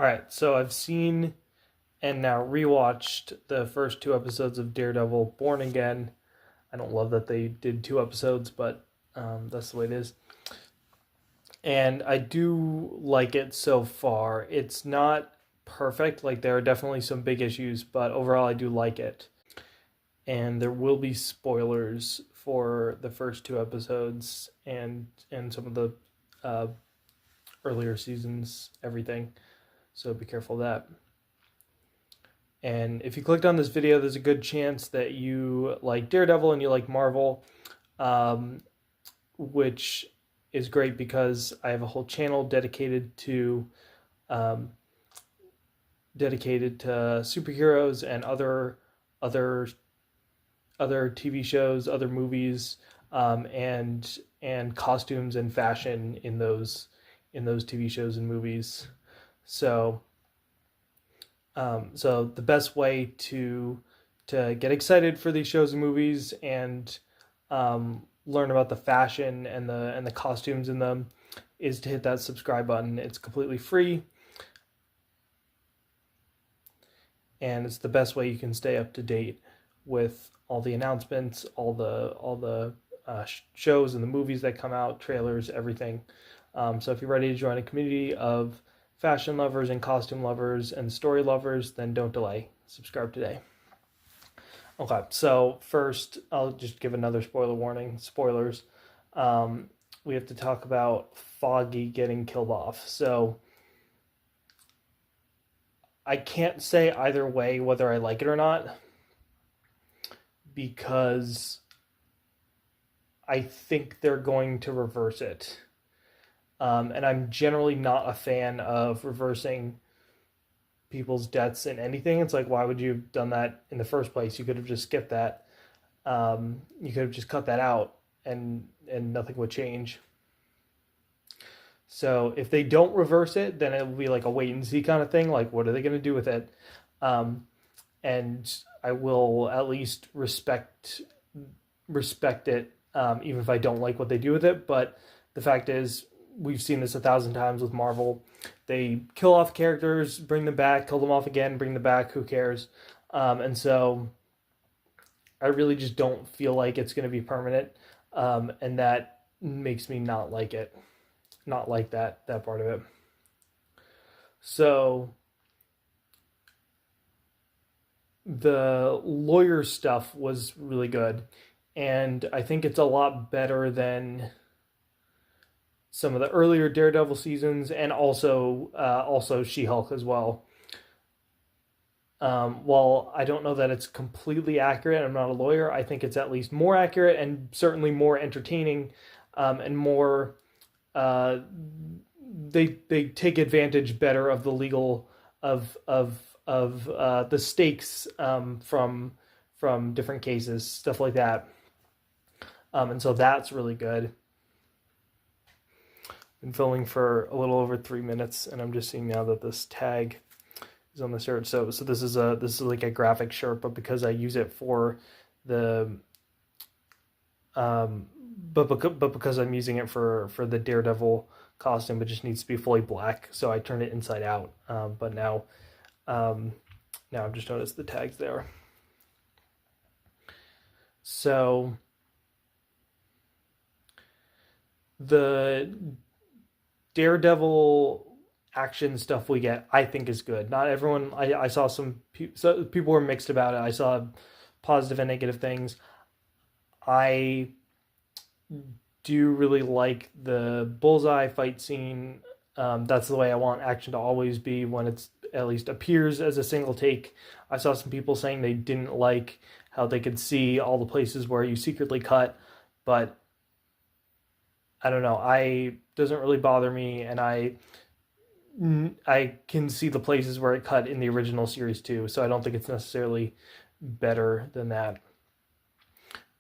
All right, so I've seen and now rewatched the first two episodes of Daredevil Born Again. I don't love that they did two episodes, but that's the way it is. And I do like it so far. It's not perfect, like, there are definitely some big issues, but overall, I do like it. And there will be spoilers for the first two episodes and some of the uh, earlier seasons, everything. So be careful of that. And if you clicked on this video, there's a good chance that you like Daredevil and you like Marvel, um, which is great because I have a whole channel um, dedicated to superheroes and other other TV shows, other movies, and costumes and fashion in those TV shows and movies. So so the best way to get excited for these shows and movies and learn about the fashion and the costumes in them is to hit that subscribe button. It's completely free, and it's the best way you can stay up to date with all the announcements, all the shows and the movies that come out, trailers, everything. So if you're ready to join a community of fashion lovers and costume lovers and story lovers, then don't delay. Subscribe today. Okay, so first, I'll just give another spoiler warning. Spoilers. We have to talk about Foggy getting killed off. So I can't say either way whether I like it or not, because I think they're going to reverse it. And I'm generally not a fan of reversing people's deaths in anything. It's like, why would you have done that in the first place? You could have just skipped that. You could have just cut that out, and nothing would change. So if they don't reverse it, then it will be like a wait and see kind of thing. Like, what are they going to do with it? And I will at least respect it, even if I don't like what they do with it. But the fact is, we've seen this 1,000 times with Marvel. They kill off characters, bring them back, kill them off again, bring them back. Who cares? And so I really just don't feel like it's going to be permanent, and that makes me not like it, not like that part of it. So the lawyer stuff was really good, and I think it's a lot better than some of the earlier Daredevil seasons, and also She-Hulk as well. While I don't know that it's completely accurate, I'm not a lawyer, I think it's at least more accurate and certainly more entertaining, and more. They take advantage better of the legal of the stakes, from different cases, stuff like that, and so that's really good. Been filming for a little over 3 minutes, and I'm just seeing now that this tag is on the shirt. So this is like a graphic shirt, but because I use it for the but because I'm using it for the Daredevil costume, it just needs to be fully black. So I turned it inside out. But now I've just noticed the tags there. So the Daredevil action stuff we get, I think, is good. Not everyone. I saw some people were mixed about it. I saw positive and negative things. I do really like the bullseye fight scene. That's the way I want action to always be, when it's at least appears as a single take. I saw some people saying they didn't like how they could see all the places where you secretly cut, but I don't know. I doesn't really bother me, and I can see the places where it cut in the original series too. So I don't think it's necessarily better than that.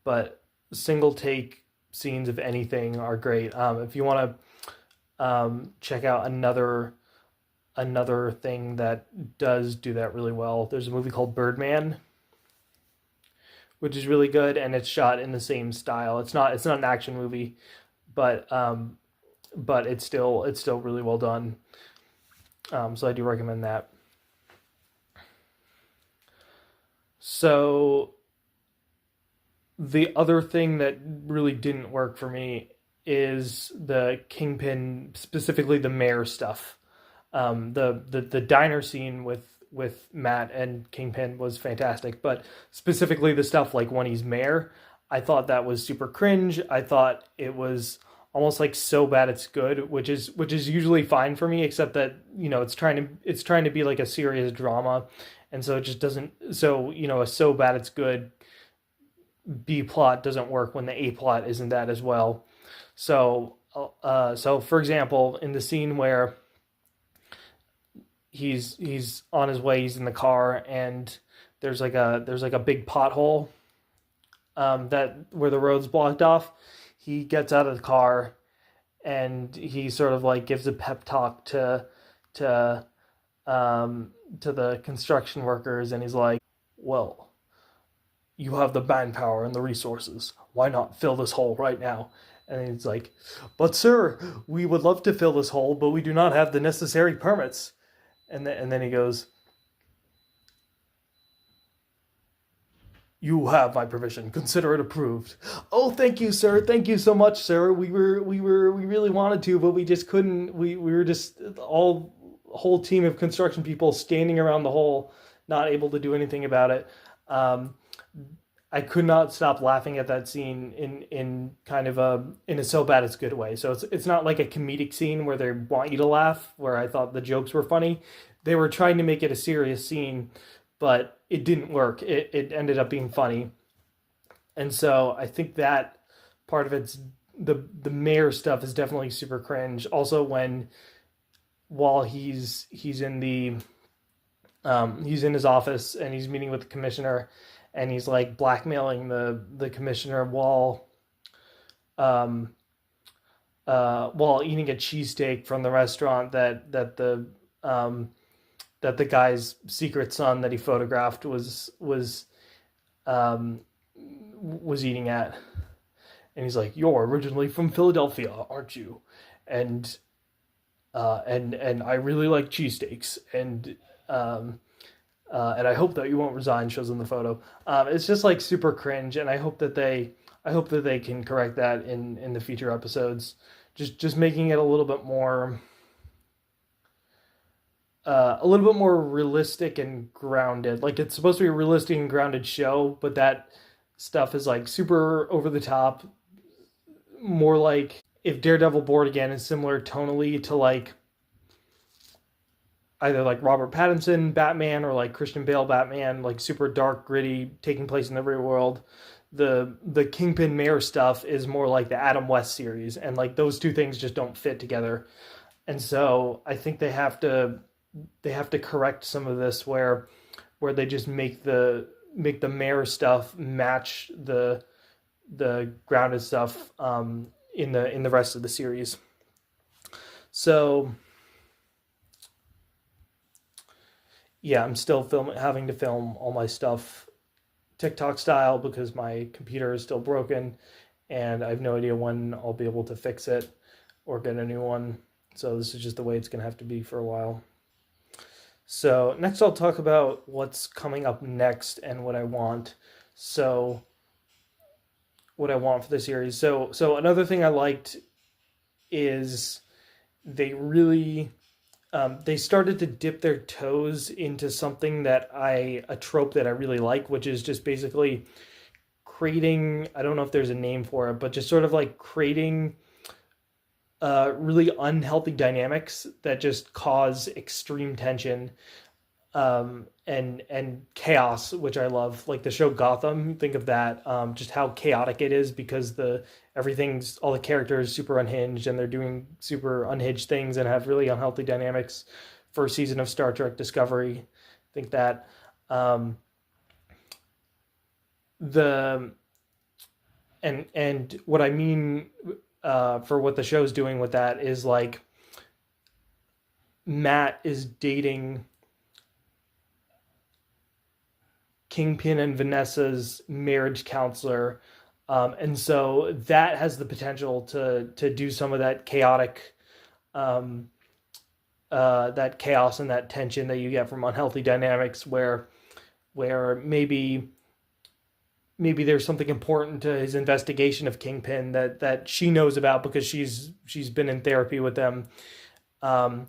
But single take scenes of anything are great. If you want to check out another thing that does do that really well, there's a movie called Birdman, which is really good, and it's shot in the same style. It's not an action movie, but it's still really well done. So I do recommend that. So the other thing that really didn't work for me is the Kingpin, specifically the mayor stuff. The diner scene with Matt and Kingpin was fantastic, but specifically the stuff like when he's mayor, I thought that was super cringe. I thought it was almost like so bad it's good, which is usually fine for me, except that it's trying to be like a serious drama, and so it just doesn't. So a so bad it's good B plot doesn't work when the A plot isn't that as well. So for example, in the scene where he's on his way, he's in the car, and there's like a big pothole, that where the road's blocked off. He gets out of the car and he sort of like gives a pep talk to to the construction workers, and he's like, "Well, you have the manpower and the resources. Why not fill this hole right now?" And he's like, "But sir, we would love to fill this hole, but we do not have the necessary permits." And then he goes, "You have my permission. Consider it approved." "Oh, thank you, sir. Thank you so much, sir. We really wanted to, but we just couldn't. We were just all whole team of construction people standing around the hole, not able to do anything about it." Um, I could not stop laughing at that scene in kind of a so bad it's good way. So it's not like a comedic scene where they want you to laugh, where I thought the jokes were funny. They were trying to make it a serious scene, but it didn't work. It ended up being funny. And so I think that part of it's the mayor stuff is definitely super cringe. Also, when while he's in his office and he's meeting with the commissioner, and he's like blackmailing the commissioner um while eating a cheesesteak from the restaurant um that the guy's secret son that he photographed um was eating at. And he's like, "You're originally from Philadelphia, aren't you?" And and I really like cheesesteaks, and I hope that you won't resign. Shows in the photo. It's just like super cringe, and I hope that they can correct that in the future episodes. Just making it a little bit more realistic and grounded. Like, it's supposed to be a realistic and grounded show, but that stuff is like super over the top. More like if Daredevil Born Again is similar tonally to like either like Robert Pattinson Batman or like Christian Bale Batman, like super dark, gritty, taking place in the real world. The Kingpin Mayor stuff is more like the Adam West series, and like those two things just don't fit together. And so I think they have to correct some of this where they just make the mayor stuff match the grounded stuff, in the rest of the series. So yeah, I'm still having to film all my stuff TikTok style because my computer is still broken, and I have no idea when I'll be able to fix it or get a new one. So this is just the way it's going to have to be for a while. So next I'll talk about what's coming up next and what I want. So what I want for the series. So another thing I liked is they really they started to dip their toes into something a trope that I really like, which is just basically creating, I don't know if there's a name for it, but just sort of like creating really unhealthy dynamics that just cause extreme tension, and chaos, which I love. Like the show Gotham, think of that. Just how chaotic it is because all the characters super unhinged, and they're doing super unhinged things and have really unhealthy dynamics. First season of Star Trek Discovery, think that. The and what I mean, for what the show's doing with that is like Matt is dating Kingpin and Vanessa's marriage counselor, and so that has the potential to do some of that chaotic, um, that chaos and that tension that you get from unhealthy dynamics, where maybe there's something important to his investigation of Kingpin that she knows about because she's been in therapy with them, um,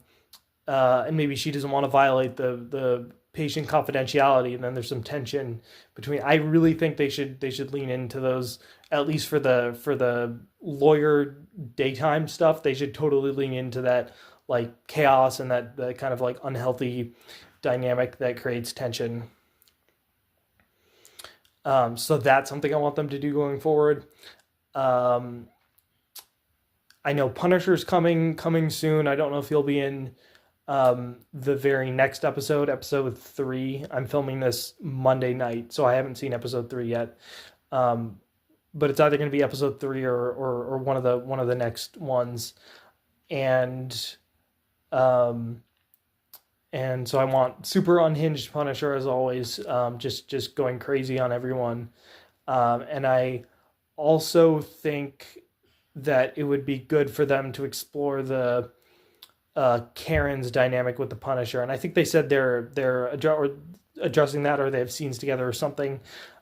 and maybe she doesn't want to violate the patient confidentiality, and then there's some tension between. I really think they should lean into those, at least for the lawyer daytime stuff. They should totally lean into that, like, chaos and that kind of like unhealthy dynamic that creates tension. So that's something I want them to do going forward. Um, I know Punisher's coming soon. I don't know if he'll be in the very next episode, episode 3. I'm filming this Monday night, so I haven't seen episode 3 yet. Um, but it's either going to be episode 3 or one of the next ones, and um, and so I want super unhinged Punisher as always, just going crazy on everyone. And I also think that it would be good for them to explore the Karen's dynamic with the Punisher, and I think they said they're addressing that, or they have scenes together or something.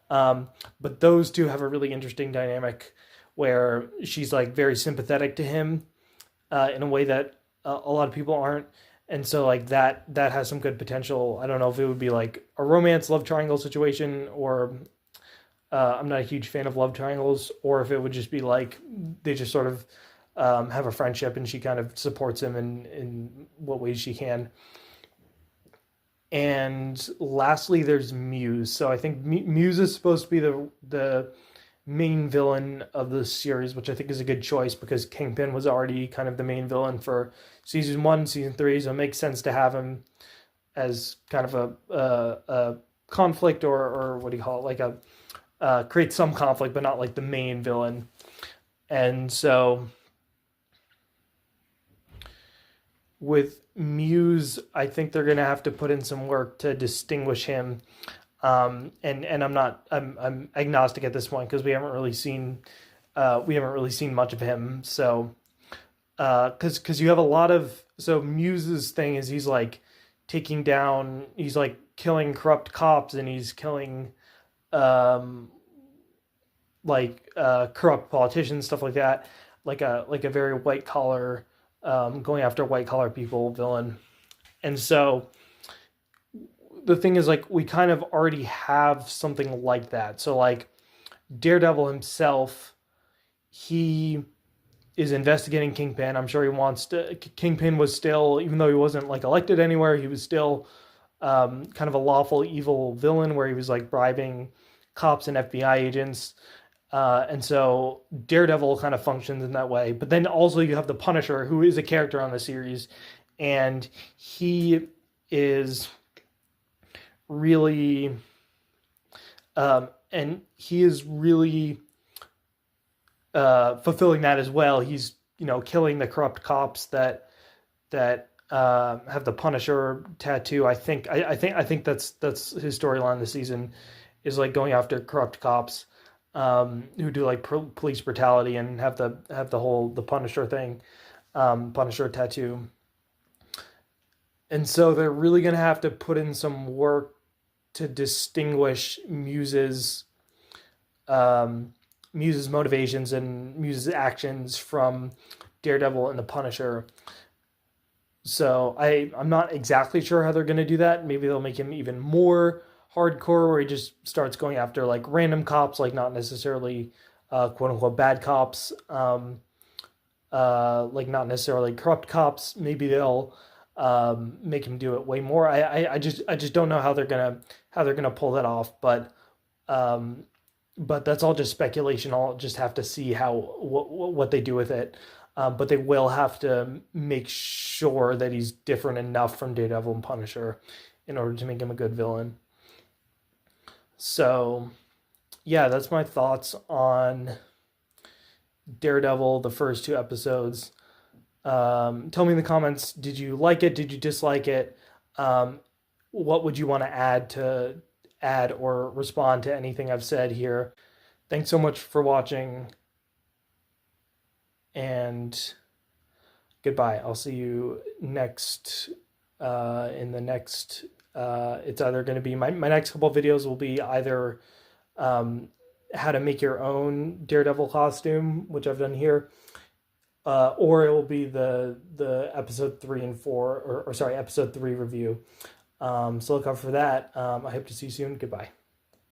But those two have a really interesting dynamic where she's like very sympathetic to him in a way that a lot of people aren't, and so like that has some good potential. I don't know if it would be like a romance love triangle situation, or I'm not a huge fan of love triangles, or if it would just be like they just sort of have a friendship and she kind of supports him in what ways she can. And lastly, there's Muse. So I think Muse is supposed to be the main villain of the series, which I think is a good choice because Kingpin was already kind of the main villain for season 1, season 3, so it makes sense to have him as kind of a conflict, or what do you call it, like a create some conflict, but not like the main villain. And so with Muse, I think they're gonna have to put in some work to distinguish him. And I'm agnostic at this point because we haven't really seen much of him. So because you have a lot of, so Muse's thing is he's like killing corrupt cops, and he's killing um corrupt politicians, stuff like that, like a very white collar, going after white collar people villain. And so the thing is, like, we kind of already have something like that. So like Daredevil himself, he is investigating Kingpin. I'm sure he wants to. Kingpin was still, even though he wasn't like elected anywhere, he was still kind of a lawful evil villain where he was like bribing cops and FBI agents. And so Daredevil kind of functions in that way. But then also you have the Punisher, who is a character on the series, and he is really, fulfilling that as well. He's, killing the corrupt cops that have the Punisher tattoo. I think that's his storyline this season, is like going after corrupt cops who do like police brutality and have the whole the Punisher thing, Punisher tattoo. And so they're really gonna have to put in some work to distinguish Muse's motivations and Muse's actions from Daredevil and the Punisher. So I'm not exactly sure how they're going to do that. Maybe they'll make him even more hardcore, where he just starts going after like random cops, like not necessarily quote unquote bad cops, like not necessarily corrupt cops. Maybe they'll make him do it way more. I just don't know how they're gonna pull that off, um, but that's all just speculation. I'll just have to see what they do with it. But they will have to make sure that he's different enough from Daredevil and Punisher in order to make him a good villain. So, yeah, that's my thoughts on Daredevil, the first 2 episodes. Tell me in the comments, did you like it? Did you dislike it? Um, what would you want to add or respond to anything I've said here? Thanks so much for watching, and Goodbye. I'll see you next in the next. It's either going to be my next couple of videos will be either how to make your own Daredevil costume, which I've done here, or it will be the episode 3 and 4, or sorry, episode 3 review. So look out for that. I hope to see you soon. Goodbye.